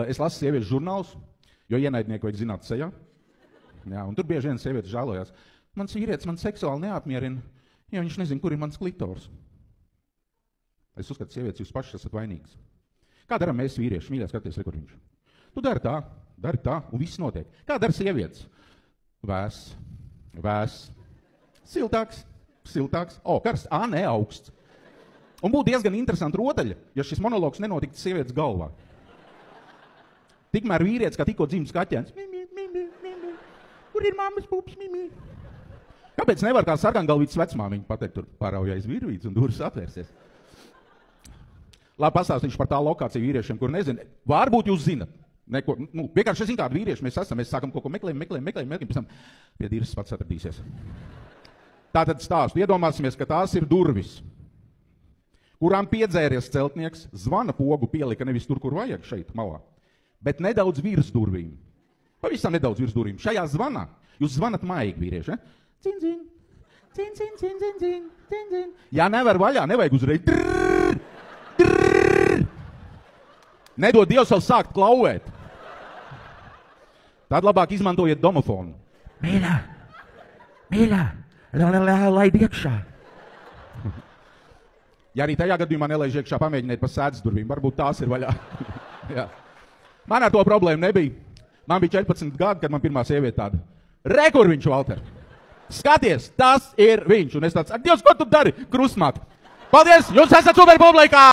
Es lasu sieviešu žurnālus, jo ienaidnieku vajag zināt sejā. Jā, un tur bieži vien sievietes žēlojās. Mans vīrietis man seksuāli neapmierina, jo viņš nezina, kur ir mans klitors. Es uzskatu, sievietes, jūs pašas esat vainīgas. Kā daram mēs vīrieši? Mīļā, skaties, kur viņš. Tu dari tā, un viss notiek. Kā dara sievietes? Vēss. Siltāks. Karsts, ne augsts. Un būtu diezgan interesanti rotaļa, ja šis monologs nenotiktu sievietes galvā. Tikmēr vīrietis, kā tikko dzimts kaķēns. Kur ir mammas pups, mimi? Kāpēc nevar kā sarkangalvītas vecmāmiņa pateikt tur pāraujais virvīts un durvis atvērsies? Labi, pastāstīšu par tā lokāciju vīriešiem, kur nezinu. Varbūt jūs zinat. Neko, vienkārši es zinu kādu vīriešu, mēs sākam kaut ko meklējam, pēc tam pie dirzas pats atradīsies. Tātad stāstu. Iedomāsimies, ka tās ir durvis, kurām piedzēries celtnieks, zvana pogu pielika nevis tur, kur vajag šeit malā, bet nedaudz virs durvīm. Pavisam nedaudz virs durvīm. Šajā zvanā jūs zvanat maigi, vīrieši, Cin, cin. Ja nevar vaļā, nevajag uzreiz. Nedod Dievs vēl sākt klauvēt. Tad labāk izmantojiet domofonu. Mīļā, laid iekšā. Ja arī tajā gadījumā nelaiž iekšā, pamēģiniet pa sēdes durvīm. Varbūt tās ir vaļā. Jā. Man ar to problēmu nebija. Man bija 14 gadi, kad man pirmā sieviete tāda. Kur viņš, Valter? Skaties, tas ir viņš. Un es tāds, ak, Dievs, ko tu dari? Krustmāt. Paldies, jūs esat superpublikā!